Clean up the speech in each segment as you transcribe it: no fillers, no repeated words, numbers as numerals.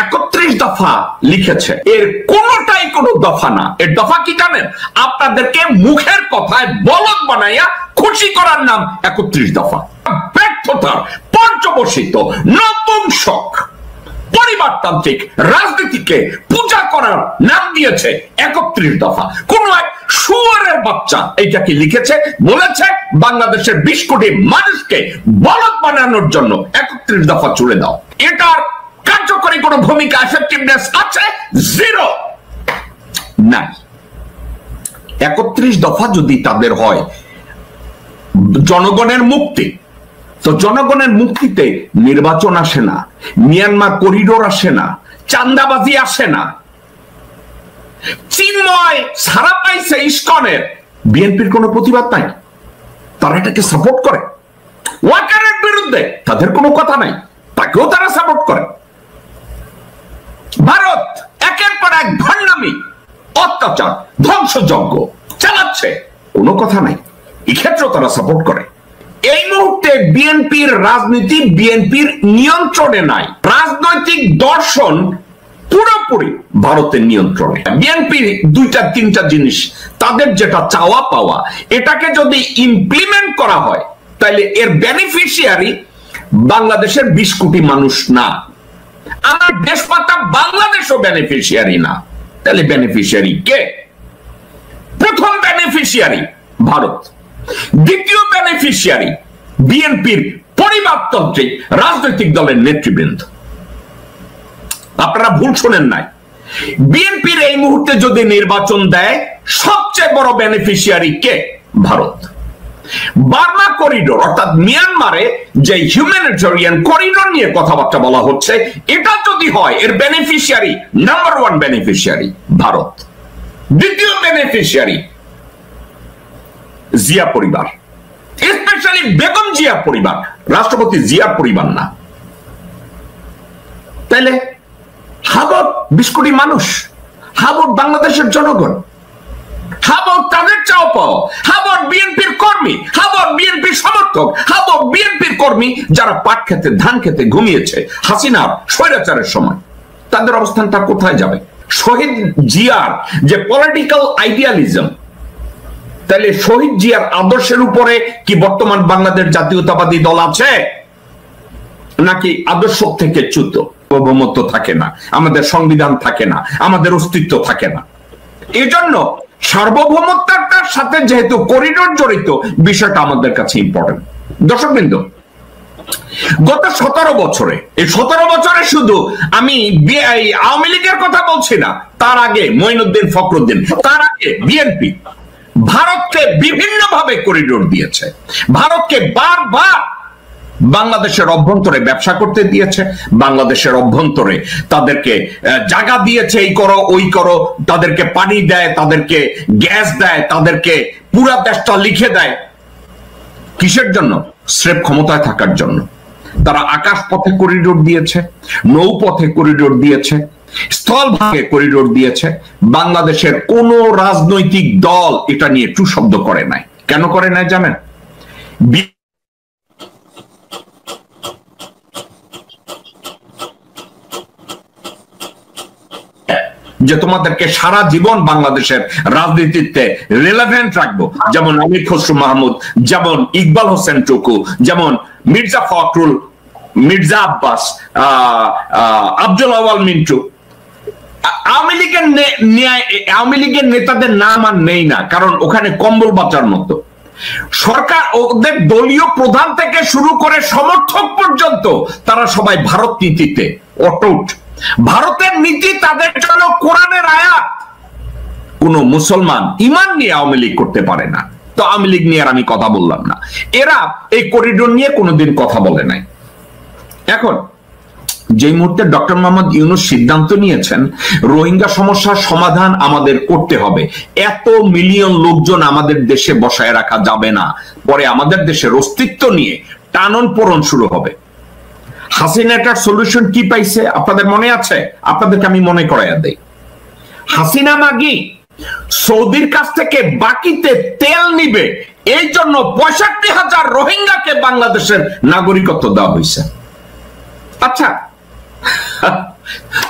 31 দফা লিখেছে, এর কোনটাই কোনো দফা না। এর দফা কি জানেন? আপনাদেরকে মুখের কথায় বলদ বানাইয়া খুশি করার নাম 31 দফা। ব্যর্থতার পর্যবসিত নতুন শখ পরিবারতান্ত্রিক রাজনীতিকে পূজা করার নাম দিয়েছে 31 দফা। কোন এক শুয়োরের বাচ্চা এইটাকে লিখেছে, বলেছে বাংলাদেশের 20 কোটি মানুষকে বলদ বানানোর জন্য 31 দফা চলে দাও। এটার কার্যকরী কোন ভূমিকা, এফেক্টিভনেস আছে? জিরো, নাই। 31 দফা যদি তাদের হয় জনগণের মুক্তি, তো জনগণের মুক্তিতে নির্বাচন আসে না, মিয়ানমার করিডোর আসে না, চান্দাবাজি আসে না। চিন্ময় ছাড়া পাইছে ইসকনের, বিএনপির কোনো প্রতিবাদ নাই, তারা এটাকে সাপোর্ট করে। ওয়াকারের বিরুদ্ধে তাদের কোনো কথা নাই, তাকেও তারা সাপোর্ট করে। ভারত একের পর এক ভণ্ডামি, অত্যাচার, ধ্বংসযজ্ঞ চালাচ্ছে, কোনো কথা নাই, এক্ষেত্রেও তারা সাপোর্ট করে। এই মুহূর্তে বিএনপির রাজনীতি বিএনপির নিয়ন্ত্রণে নাই, রাজনৈতিক দর্শন পুরোপুরি ভারতের নিয়ন্ত্রণে। বিএনপির 2-3টা জিনিস, তাদের যেটা চাওয়া পাওয়া, এটাকে যদি ইমপ্লিমেন্ট করা হয় তাহলে এর বেনিফিশিয়ারি বাংলাদেশের 20 কোটি মানুষ না, আমার দেশমাতা বাংলাদেশও বেনিফিশিয়ারি না। তাহলে বেনিফিশিয়ারি কে? প্রথম বেনিফিশিয়ারি ভারত, দ্বিতীয় বেনিফিশিয়ারি বিএনপির পরিবারতান্ত্রিক রাজনৈতিক দলের নেতৃবৃন্দ। আপনারা ভুল শোনেন নাই, বিএনপির এই মুহূর্তে যদি নির্বাচন দেয় সবচেয়ে বড় বেনিফিশিয়ারি কে? ভারত। বার্মা করিডোর অর্থাৎ মিয়ানমারে যে হিউম্যানিটেরিয়ান করিডোর নিয়ে কথাবার্তা বলা হচ্ছে, এটা যদি হয় এর বেনিফিশিয়ারি নাম্বার 1 বেনিফিশিয়ারি ভারত। দ্বিতীয় বেনিফিশিয়ারি জিয়া পরিবার, স্পেশালি বেগম জিয়া পরিবার, রাষ্ট্রপতি জিয়ার পরিবার না। তাইলে হাবত 20 কোটি মানুষ, হাবত বাংলাদেশের জনগণ, হাবত তাদের চাও পাও, হাবত বিএনপির কর্মী, হাবত বিএনপির সমর্থক, হাবত বিএনপির কর্মী যারা পাট খেতে ধান খেতে ঘুমিয়েছে হাসিনার স্বৈরাচারের সময়, তাদের অবস্থানটা কোথায় যাবে? শহীদ জিয়ার যে পলিটিক্যাল আইডিয়ালিজম, তাহলে শহীদ জিয়ার আদর্শের উপরে কি বর্তমান বাংলাদেশ জাতীয়তাবাদী দল আছে? নাকি আদর্শ থেকে চ্যুত? সার্বভৌমত্ব থাকে না, আমাদের সংবিধান থাকে না, আমাদের অস্তিত্ব থাকে না। এজন্য সার্বভৌমত্বটার সাথে যেহেতু করিডোর জড়িত, বিষয়টা আমাদের কাছে ইম্পর্টেন্ট। দর্শকবৃন্দ, গত 17 বছরে, এই 17 বছরে শুধু আমি আওয়ামী লীগের কথা বলছি না, তার আগে মঈনুদ্দিন ফখরুদ্দিন, তার আগে বিএনপি ভারতকে বিভিন্ন ভাবে করিডোর দিয়েছে, ভারতকে বারবার বাংলাদেশের অভ্যন্তরে ব্যবসা করতে দিয়েছে, বাংলাদেশের অভ্যন্তরে তাদেরকে জায়গা দিয়েছে, এই করো ওই করো, তাদেরকে পানি দেয়, তাদেরকে গ্যাস দেয়, তাদেরকে পুরা দেশটা লিখে দেয়। কিসের জন্য? স্রেফ ক্ষমতায় থাকার জন্য। তারা আকাশ পথে করিডোর দিয়েছে, নৌপথে করিডোর দিয়েছে, স্থল ভাগে করিডোর দিয়েছে। বাংলাদেশের কোন রাজনৈতিক দল এটা নিয়ে টু শব্দ করে নাই। কেন করে নাই জানেন? যে তোমাদেরকে সারা জীবন বাংলাদেশের রাজনীতিতে রিলেভেন্ট রাখবো, যেমন আমির খসরু মাহমুদ, যেমন ইকবাল হোসেন টুকু, যেমন মির্জা ফখরুল, মির্জা আব্বাস, আব্দুল আওয়াল মিন্টু। আওয়ামী লীগের নেতাদের নাম আর নেই না, কারণ ওখানে কম্বল বাঁচার মতো সরকার, ওদের দলীয় প্রধান থেকে শুরু করে সমর্থক পর্যন্ত তারা সবাই ভারত নীতিতে অটুট। ভারতের নীতি তাদের জন্য কোরআনের আয়াত। কোন মুসলমান ইমান নিয়ে আওয়ামী লীগ করতে পারে না। তো আওয়ামী লীগ নিয়ে আর আমি কথা বললাম না, এরা এই করিডোর নিয়ে কোনোদিন কথা বলে নাই। এখন যে মুহূর্তে ডক্টর মোহাম্মদ ইউনূস সিদ্ধান্ত নিয়েছেন রোহিঙ্গা সমস্যার সমাধান আমাদের করতে হবে, এত মিলিয়ন লোকজন আমাদের দেশে বসায় রাখা যাবে না, পরে আমাদের দেশের অস্তিত্ব নিয়ে টানন পোড়ন শুরু হবে। হাসিনাটার সলিউশন কি পাইছে আপনাদের মনে আছে? আপনাদেরকে আমি মনে করাইয়া দেই। হাসিনা মাগি সৌদির কাছ থেকে বাকিতে তেল নিবে, এই জন্য 65,000 রোহিঙ্গাকে বাংলাদেশের নাগরিকত্ব দেওয়া হয়েছে। আচ্ছা,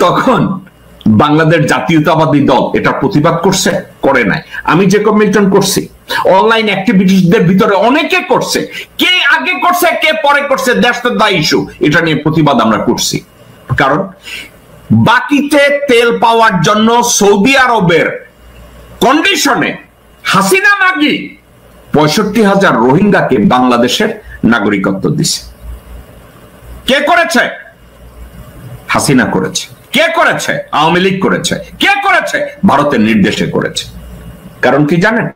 তখন বাংলাদেশ জাতীয়তাবাদী দল এটা প্রতিবাদ করছে, করে নাই। আমি জেকব মিল্টন করছি, অনলাইন অ্যাক্টিভিটিসদের ভিতরে অনেকে করছে, কে আগে করছে কে পরে করছে, দ্যাটস দ্য ইস্যু। এটা নিয়ে প্রতিবাদ আমরা করছি, কারণ বাকিতে তেল পাওয়ার জন্য সৌদি আরবের কন্ডিশনে হাসিনা মাগি 65,000 রোহিঙ্গাকে বাংলাদেশের নাগরিকত্ব দিছে। কে করেছে? হাসিনা করেছে। কে করেছে? আওয়ামী লীগ করেছে। কে করেছে? ভারতের নির্দেশে করেছে। কারণ কি জানেন?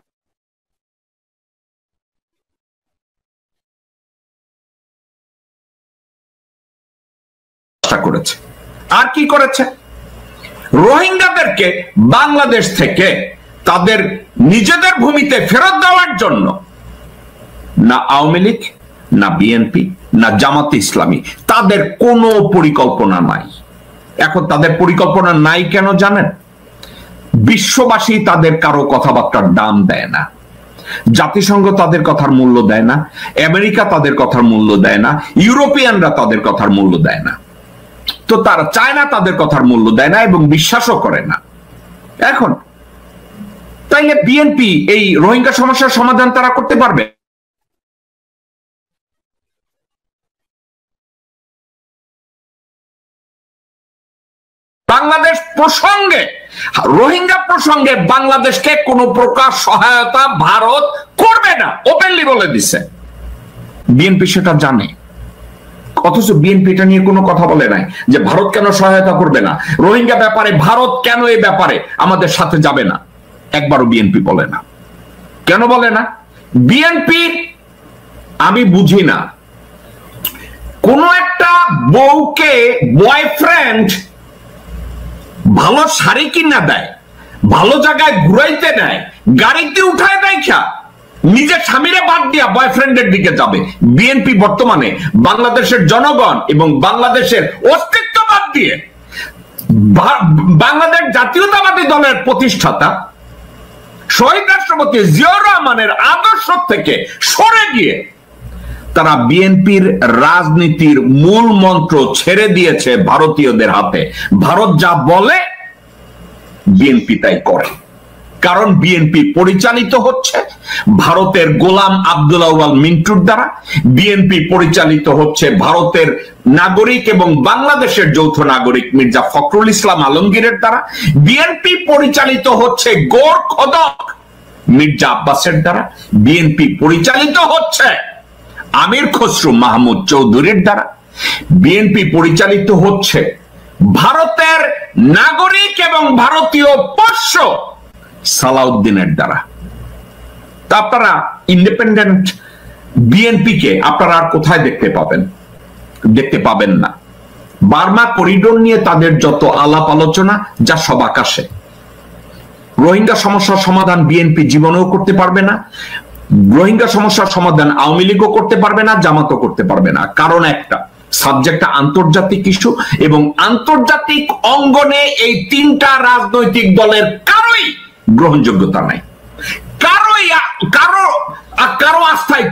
করেছে। আর কি করেছে? রোহিঙ্গাদেরকে বাংলাদেশ থেকে তাদের নিজেদের ভূমিতে ফেরত দেওয়ার জন্য না আওয়ামী লীগ, না বিএনপি, না জামাতে ইসলামী তাদের কোনো পরিকল্পনা নাই। এখন তাদের পরিকল্পনা নাই কেন জানেন? বিশ্ববাসী তাদের কারো কথাবার্তার দাম দেয় না, জাতিসংঘ তাদের কথার মূল্য দেয় না, আমেরিকা তাদের কথার মূল্য দেয় না, ইউরোপিয়ানরা তাদের কথার মূল্য দেয় না, তো তারা চায়না তাদের কথার মূল্য দেয় না এবং বিশ্বাসও করে না। এখন তাইলে বিএনপি এই রোহিঙ্গা সমস্যার সমাধান তারা করতে পারবে? বাংলাদেশ প্রসঙ্গে, রোহিঙ্গা প্রসঙ্গে বাংলাদেশকে কোনো প্রকার সহায়তা ভারত করবে না, ওপেনলি বলে দিছে। বিএনপি সেটা জানে, অথচ বিএনপি এটা নিয়ে কোনো কথা বলে নাই যে ভারত কেন সহায়তা করবে না, রোহিঙ্গা ব্যাপারে ভারত কেন এই ব্যাপারে আমাদের সাথে যাবে না, একবারও বিএনপি বলে না। কেন বলে না? বিএনপি, আমি বুঝি না, কোন একটা বউকে বয়ফ্রেন্ড ভালো শাড়ি কিনা দেয়, ভালো জায়গায় ঘুরাইতে নেয়, গাড়িতে উঠায় দেয়, নিজের স্বামীরে বাদ দিয়া বয়ফ্রেন্ডের দিকে যাবে। বিএনপি বর্তমানে বাংলাদেশের জনগণ এবং বাংলাদেশের অস্তিত্ব বাদ দিয়ে বাংলাদেশ জাতীয়তাবাদী দলের প্রতিষ্ঠাতা শহীদ রাষ্ট্রপতি জিয়াউর রহমানের আদর্শ থেকে সরে গিয়ে তারা বিএনপির রাজনীতির মূল মন্ত্র ছেড়ে দিয়েছে ভারতীয়দের হাতে। ভারত যা বলে বিএনপি তাই করে, কারণ বিএনপি পরিচালিত হচ্ছে ভারতের গোলাম আব্দুল আউয়াল মিন্টুর দ্বারা, বিএনপি পরিচালিত হচ্ছে ভারতের নাগরিক এবং বাংলাদেশের যৌথ নাগরিক মির্জা ফখরুল ইসলাম আলমগীরের দ্বারা, বিএনপি পরিচালিত হচ্ছে গোর খদক মির্জা আব্বাসের দ্বারা, বিএনপি পরিচালিত হচ্ছে আমির খসরু মাহমুদ চৌধুরীর দ্বারা, বিএনপি পরিচালিত হচ্ছে ভারতের নাগরিক এবং ভারতীয় পোষ্য সালাউদ্দিনের দ্বারা। তা আপনারা ইন্ডিপেন্ডেন্ট বিএনপি কে আপনারা আর কোথায় দেখতে পাবেন? দেখতে পাবেন না। বার্মা করিডোর নিয়ে তাদের যত আলাপ আলোচনা, যা সব আকাশে। রোহিঙ্গা সমস্যার সমাধান বিএনপি জীবনেও করতে পারবে না, রোহিঙ্গা সমস্যার সমাধান আওয়ামী লীগও করতে পারবে না, জামাতও করতে পারবে না। কারণ একটা, সাবজেক্টটা আন্তর্জাতিক ইস্যু এবং আন্তর্জাতিক অঙ্গনে এই তিনটা রাজনৈতিক দলের কারোই গ্রহণযোগ্যতা নাই, কারো আস্থায়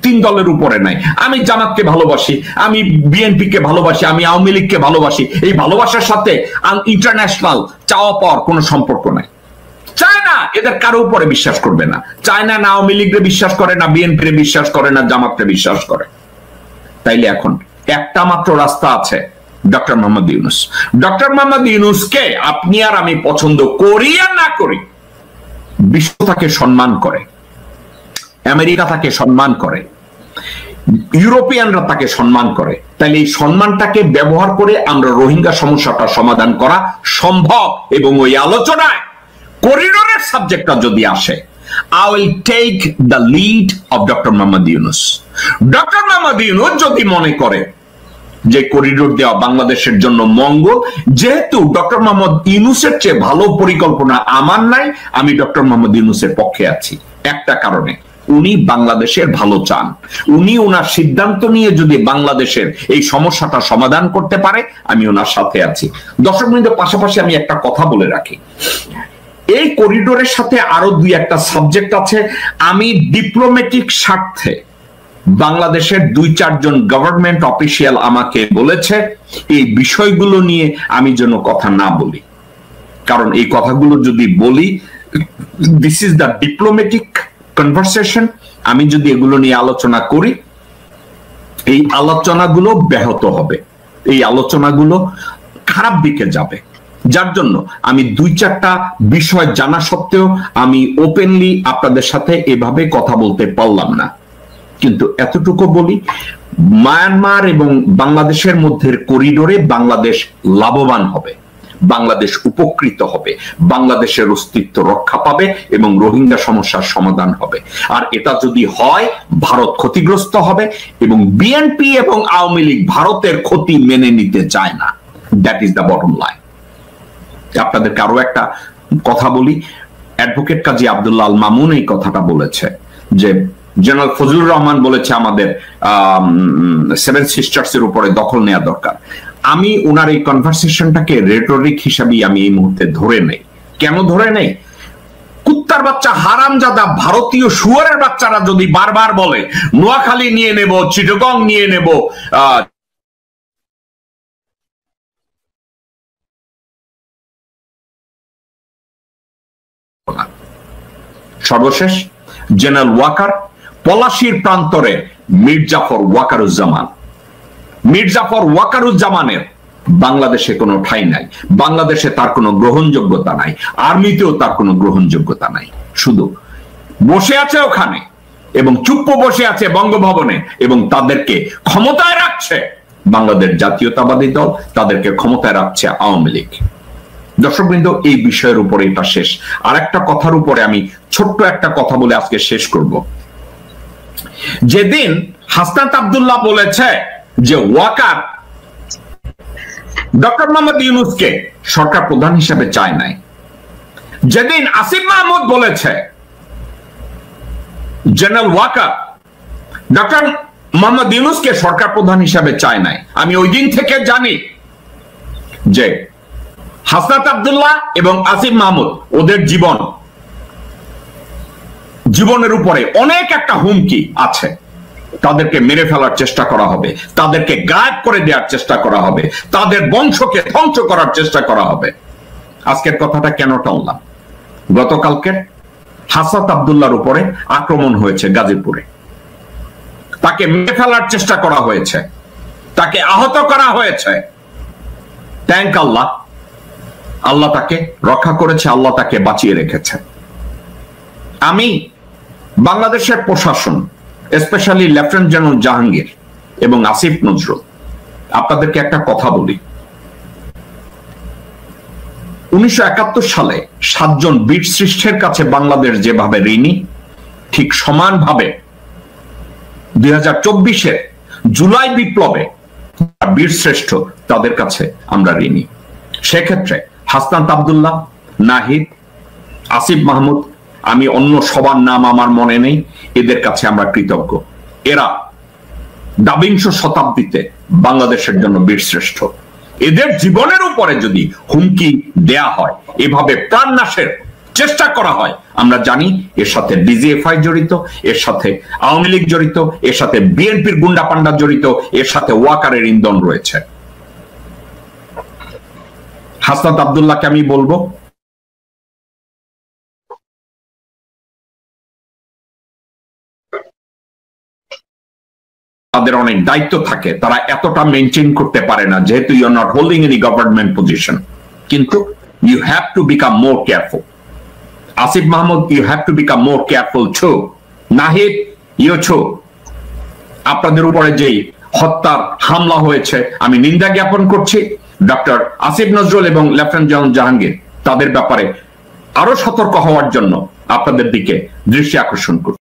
তিন দলের উপরে নাই। আমি জামাতকে ভালোবাসি, আমি বিএনপি কে ভালোবাসি, আমি আওয়ামী লীগকে ভালোবাসি, এই ভালোবাসার সাথে ইন্টারন্যাশনাল চাওয়া পাওয়ার কোনো সম্পর্ক নাই। চায়না এদের কারো উপরে বিশ্বাস করবে না, চায়না না আওয়ামী লীগকে বিশ্বাস করে, না বিএনপি বিশ্বাস করে, না জামাতকে বিশ্বাস করে। তাইলে এখন একটা মাত্র রাস্তা আছে, ডক্টর মোহাম্মদ ইউনূস। ডক্টর মোহাম্মদ ইউনূসকে আপনি আর আমি পছন্দ করি আর না করি, বিশ্ব তাকে সম্মান করে, আমেরিকা তাকে সম্মান করে, ইউরোপিয়ানরা তাকে সম্মান করে। তাহলে এই সম্মানটাকে ব্যবহার করে আমরা রোহিঙ্গা সমস্যাটা সমাধান করা সম্ভব। এবং ওই আলোচনায় করিডোরের সাবজেক্টটা যদি আসে, I will take the lead of Dr. Mohammad Yunus. Dr. Mohammad Yunus যদি মনে করে যে করিডোর দেওয়া বাংলাদেশের জন্য মঙ্গল, যেহেতু ডক্টর মোহাম্মদ ইউনূসের চেয়ে ভালো পরিকল্পনা আমার নাই, আমি ডক্টর মোহাম্মদ ইউনূসের পক্ষে আছি একটা কারণে, উনি বাংলাদেশের ভালো চান। উনি ওনার সিদ্ধান্ত নিয়ে যদি বাংলাদেশের এই সমস্যাটা সমাধান করতে পারে, আমি ওনার সাথে আছি। দর্শক বৃন্দের পাশাপাশি আমি একটা কথা বলে রাখি, এই করিডোরের সাথে আরো দুই একটা সাবজেক্ট আছে। আমি ডিপ্লোম্যাটিক স্বার্থে বাংলাদেশের 2-4 জন গভর্নমেন্ট অফিসিয়াল আমাকে বলেছে এই বিষয়গুলো নিয়ে আমি যেন কথা না বলি, কারণ এই কথাগুলো যদি বলি, this is the diplomatic conversation, আমি যদি এগুলো নিয়ে আলোচনা করি, এই আলোচনাগুলো ব্যাহত হবে, এই আলোচনাগুলো খারাপ দিকে যাবে। যার জন্য আমি 2-4টা বিষয় জানা সত্ত্বেও আমি ওপেনলি আপনাদের সাথে এভাবে কথা বলতে পারলাম না। কিন্তু এতটুকু বলি, মায়ানমার এবং বাংলাদেশের মধ্যে করিডোরে বাংলাদেশ লাভবান হবে, বাংলাদেশ উপকৃত হবে, বাংলাদেশের অস্তিত্ব রক্ষা পাবে এবং রোহিঙ্গা সমস্যার সমাধান হবে। আর এটা যদি হয়, ভারত ক্ষতিগ্রস্ত হবে এবং বিএনপি এবং আওয়ামী লীগ ভারতের ক্ষতি মেনে নিতে চায় না। That is the bottom line. আপনাদেরকে আরো একটা কথা বলি, অ্যাডভোকেট কাজী আব্দুল্লাহ আল মামুন এই কথাটা বলেছে যে জেনারেল ফজলুর রহমান বলেছে আমাদের 7 সিস্টার্স এর উপরে দখল নেওয়া দরকার। আমি ওনার এই কনভারসেশনটাকে রেটরিক হিসাবে আমি এই মুহূর্তে ধরে নেই। কেন ধরে নেই? কুত্তার বাচ্চা হারামজাদা ভারতীয় শুয়ারের বাচ্চারা যদি বারবার বলে নোয়াখালী নিয়ে নেব, চিটাগং নিয়ে নেব, সর্বশেষ জেনারেল ওয়াকার, পলাশীর প্রান্তরে মির্জাফর ওয়াকারুজ্জামানের বাংলাদেশে কোনো ঠাঁই নাই, বাংলাদেশে তার কোনো গ্রহণযোগ্যতা নাই, আর্মিতেও তার কোনো গ্রহণযোগ্যতা নাই। শুধু বসে আছে ওখানে এবং চুপ্প বসে আছে বঙ্গভবনে এবং তাদেরকে ক্ষমতায় রাখছে বাংলাদেশ জাতীয়তাবাদী দল, তাদেরকে ক্ষমতায় রাখছে আওয়ামী লীগ। দর্শকবৃন্দ, এই বিষয়ের উপরে এটা শেষ। আর একটা কথার উপরে আমি ছোট্ট একটা কথা বলে আজকে শেষ করব। যেদিন হাসনাত আব্দুল্লাহ বলেছে যে ওয়াকার ডক্টর মোহাম্মদ ইউনূসকে সরকার প্রধান হিসেবে চায় নাই, যেদিন আসিফ মাহমুদ বলেছে জেনারেল ওয়াকার ডক্টর মোহাম্মদ ইউনূসকে সরকার প্রধান হিসেবে চায় নাই, আমি ওই দিন থেকে জানি যে হাসনাত আব্দুল্লাহ এবং আসিফ মাহমুদ ওদের জীবনের উপরে অনেক একটা হুমকি আছে। তাদেরকে মেরে ফেলার চেষ্টা করা হবে, তাদেরকে গায়েব করে দেওয়ার চেষ্টা করা হবে, তাদের বংশকে ধ্বংস করার চেষ্টা করা হবে। আজকের কথাটা কেন টানলাম? গতকালকের হাসনাত আব্দুল্লাহর উপরে আক্রমণ হয়েছে গাজীপুরে, তাকে মেরে ফেলার চেষ্টা করা হয়েছে, তাকে আহত করা হয়েছে। থ্যাংক আল্লাহ, আল্লাহ তাকে রক্ষা করেছে, আল্লাহ তাকে বাঁচিয়ে রেখেছে। আমি বাংলাদেশের প্রশাসন, স্পেশালি লেফটেন্যান্ট জেনারেল জাহাঙ্গীর এবং আসিফ নজরুল, আপনাদেরকে একটা কথা বলি। 1971 সালে 7 জন বীর শ্রেষ্ঠের কাছে বাংলাদেশ যেভাবে ঋণী, ঠিক সমানভাবে 2024-এর জুলাই বিপ্লবে বীর শ্রেষ্ঠ তাদের কাছে আমরা ঋণী। সেক্ষেত্রে হাসনাত আব্দুল্লাহ, নাহিদ, আসিফ মাহমুদ, আমি অন্য সবার নাম আমার মনে নেই, এদের কাছে আমরা কৃতজ্ঞ। এরা 22 শতাব্দীতে বাংলাদেশের জন্য বীরশ্রেষ্ঠ। এদের জীবনের উপরে যদি হুমকি দেয়া হয়, এভাবে প্রাণনাশের চেষ্টা করা হয়, আমরা জানি এর সাথে ডিজিএফআই জড়িত, এর সাথে আওয়ামী লীগ জড়িত, এর সাথে বিএনপির গুন্ডা পান্ডা জড়িত, এর সাথে ওয়াকারের ইন্ধন রয়েছে। হাসনাত আব্দুল্লাহকে আমি বলবো, তাদের অনেক দায়িত্ব থাকে, তারা এতটা মেনটেন করতে পারে না যেহেতু you are not holding any government position, কিন্তু you have to become more careful. Asif Mahmud, you have to become more careful too. Nahid, you too. আপনাদের উপরে যেই হত্যার হামলা হয়েছে আমি নিন্দা জ্ঞাপন করছি। ডক্টর আসিফ নজরুল এবং লেফটেন্যান্ট জেনারেল জাহাঙ্গীর, তাদের ব্যাপারে আরো সতর্ক হওয়ার জন্য আপনাদের দিকে দৃষ্টি আকর্ষণ করছি।